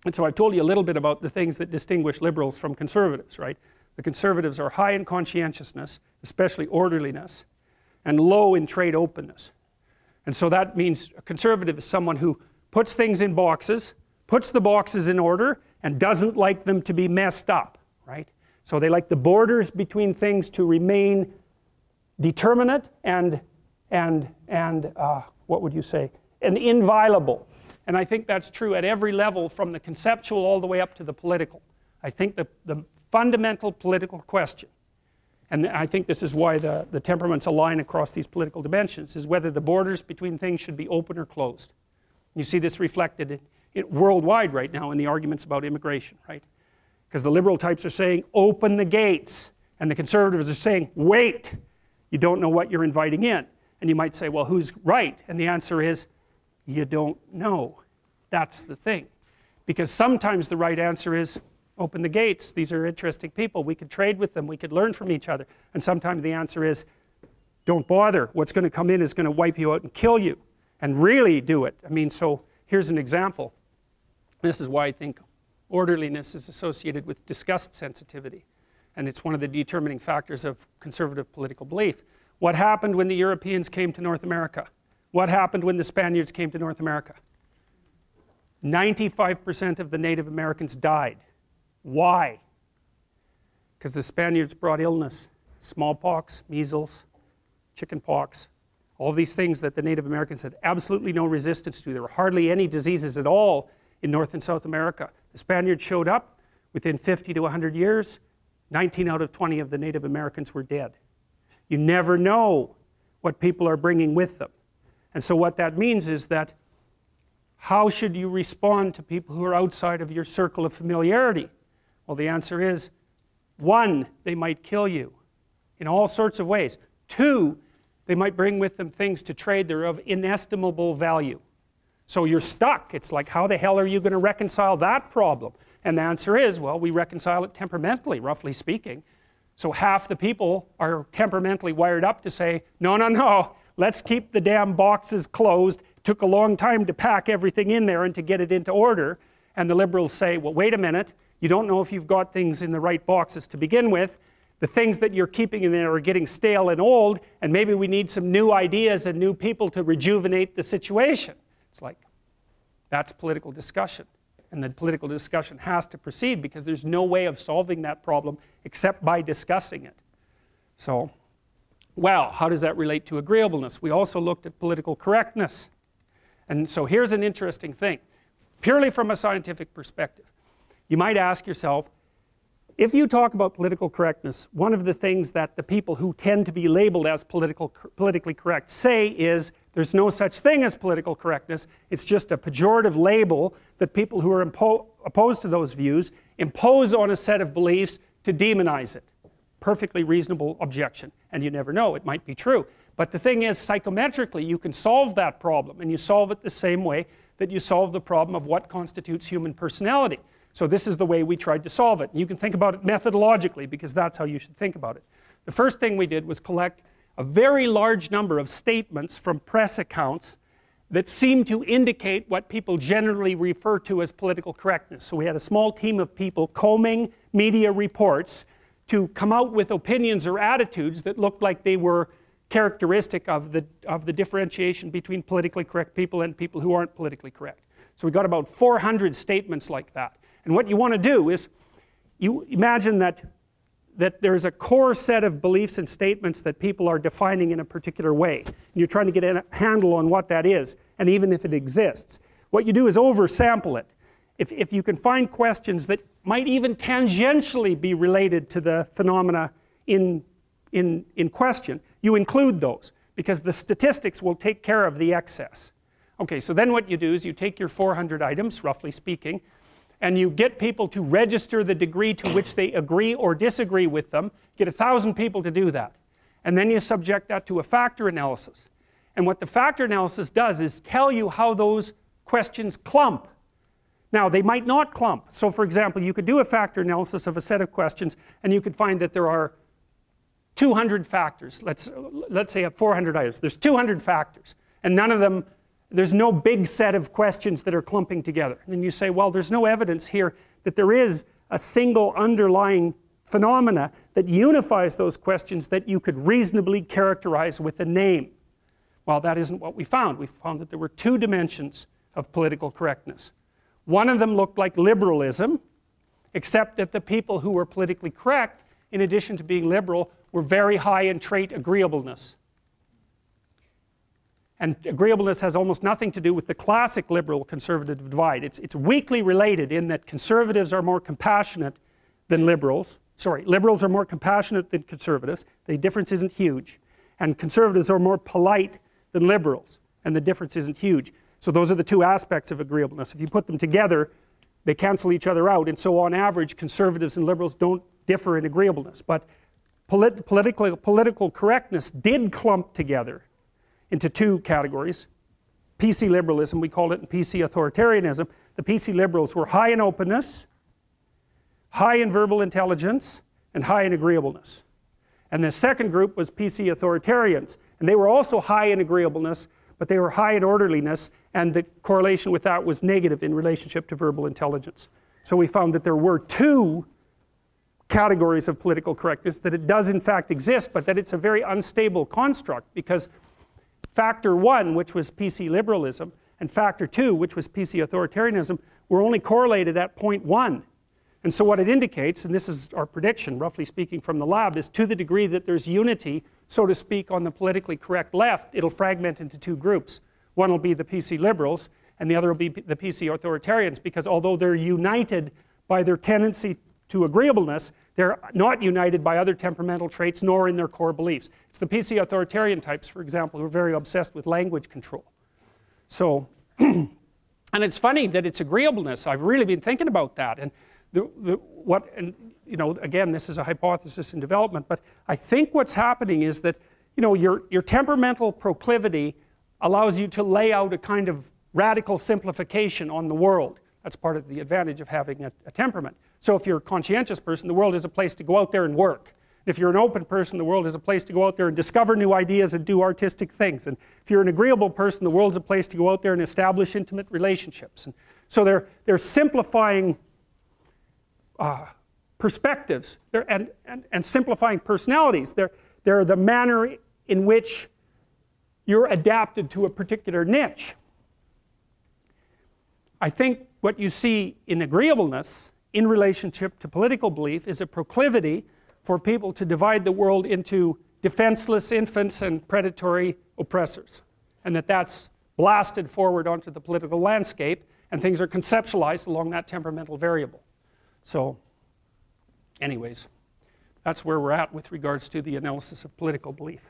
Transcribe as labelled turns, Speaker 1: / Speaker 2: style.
Speaker 1: And so I've told you a little bit about the things that distinguish liberals from conservatives, right? The conservatives are high in conscientiousness, especially orderliness, and low in trade openness. And so that means a conservative is someone who puts things in boxes, puts the boxes in order, and doesn't like them to be messed up, right? So they like the borders between things to remain determinate and what would you say? And inviolable. And I think that's true at every level, from the conceptual all the way up to the political. I think the fundamental political question, and I think this is why the temperaments align across these political dimensions, is whether the borders between things should be open or closed. You see this reflected worldwide right now in the arguments about immigration, right? Because the liberal types are saying, open the gates, and the conservatives are saying, wait, you don't know what you're inviting in. And you might say, well, who's right? And the answer is, you don't know. That's the thing. Because sometimes the right answer is, open the gates, these are interesting people, we could trade with them, we could learn from each other. And sometimes the answer is, don't bother, what's going to come in is going to wipe you out and kill you. And really do it. I mean, so here's an example. This is why I think orderliness is associated with disgust sensitivity. And it's one of the determining factors of conservative political belief. What happened when the Europeans came to North America? What happened when the Spaniards came to North America? 95% of the Native Americans died. Why? Because the Spaniards brought illness. Smallpox, measles, chickenpox, all these things that the Native Americans had absolutely no resistance to. There were hardly any diseases at all in North and South America. The Spaniards showed up. Within 50 to 100 years, 19 out of 20 of the Native Americans were dead. You never know what people are bringing with them. And so what that means is that how should you respond to people who are outside of your circle of familiarity? Well, the answer is, 1, they might kill you in all sorts of ways. 2, they might bring with them things to trade that are of inestimable value. So you're stuck. It's like, how the hell are you going to reconcile that problem? And the answer is, well, we reconcile it temperamentally, roughly speaking. So half the people are temperamentally wired up to say, no, no, no, let's keep the damn boxes closed. It took a long time to pack everything in there and to get it into order. And the liberals say, well, wait a minute, you don't know if you've got things in the right boxes to begin with. The things that you're keeping in there are getting stale and old, and maybe we need some new ideas and new people to rejuvenate the situation. It's like, that's political discussion. And the political discussion has to proceed because there's no way of solving that problem except by discussing it. So, well, how does that relate to agreeableness? We also looked at political correctness. And so here's an interesting thing. Purely from a scientific perspective, you might ask yourself, if you talk about political correctness, one of the things that the people who tend to be labeled as politically correct say is there's no such thing as political correctness. It's just a pejorative label that people who are opposed to those views impose on a set of beliefs to demonize it. Perfectly reasonable objection. And you never know, it might be true. But the thing is, psychometrically, you can solve that problem, and you solve it the same way that you solve the problem of what constitutes human personality. So this is the way we tried to solve it. And you can think about it methodologically, because that's how you should think about it. The first thing we did was collect a very large number of statements from press accounts that seem to indicate what people generally refer to as political correctness. So we had a small team of people combing media reports to come out with opinions or attitudes that looked like they were characteristic of the differentiation between politically correct people and people who aren't politically correct. So we got about 400 statements like that. And what you want to do is, you imagine that there's a core set of beliefs and statements that people are defining in a particular way. And you're trying to get a handle on what that is, and even if it exists. What you do is oversample it. If you can find questions that might even tangentially be related to the phenomena in question, you include those, because the statistics will take care of the excess. Okay, so then what you do is you take your 400 items, roughly speaking, and you get people to register the degree to which they agree or disagree with them. Get 1,000 people to do that. And then you subject that to a factor analysis. And what the factor analysis does is tell you how those questions clump. Now, they might not clump. So, for example, you could do a factor analysis of a set of questions, and you could find that there are 200 factors. Let's say at 400 items. There's 200 factors. And none of them, There's no big set of questions that are clumping together. And you say, well, there's no evidence here that there is a single underlying phenomena that unifies those questions that you could reasonably characterize with a name. Well, that isn't what we found. We found that there were two dimensions of political correctness. One of them looked like liberalism, except that the people who were politically correct, in addition to being liberal, were very high in trait agreeableness. And agreeableness has almost nothing to do with the classic liberal-conservative divide. It's weakly related in that conservatives are more compassionate than liberals. Sorry, liberals are more compassionate than conservatives. The difference isn't huge. And conservatives are more polite than liberals. And the difference isn't huge. So those are the two aspects of agreeableness. If you put them together, they cancel each other out. And so on average, conservatives and liberals don't differ in agreeableness. But political correctness did clump together into two categories. PC liberalism, we called it, and PC authoritarianism. The PC liberals were high in openness, high in verbal intelligence, and high in agreeableness. And the second group was PC authoritarians. And they were also high in agreeableness, but they were high in orderliness, and the correlation with that was negative in relationship to verbal intelligence. So we found that there were two categories of political correctness, that it does in fact exist, but that it's a very unstable construct, because factor one, which was PC liberalism, and factor two, which was PC authoritarianism, were only correlated at 0.1. And so what it indicates, and this is our prediction, roughly speaking, from the lab, is to the degree that there's unity, so to speak, on the politically correct left, it'll fragment into two groups. One will be the PC liberals, and the other will be the PC authoritarians, because although they're united by their tendency to agreeableness, they're not united by other temperamental traits, nor in their core beliefs. It's the PC authoritarian types, for example, who are very obsessed with language control. So, and it's funny that it's agreeableness. I've really been thinking about that. And you know, again, this is a hypothesis in development, but I think what's happening is that, you know, your temperamental proclivity allows you to lay out a kind of radical simplification on the world. That's part of the advantage of having a temperament. So if you're a conscientious person, the world is a place to go out there and work. If you're an open person, the world is a place to go out there and discover new ideas and do artistic things. And if you're an agreeable person, the world's a place to go out there and establish intimate relationships. And so they're simplifying perspectives and simplifying personalities. They're the manner in which you're adapted to a particular niche. I think what you see in agreeableness in relationship to political belief is a proclivity for people to divide the world into defenseless infants and predatory oppressors, and that's blasted forward onto the political landscape, and things are conceptualized along that temperamental variable. So anyways, that's where we're at with regards to the analysis of political belief.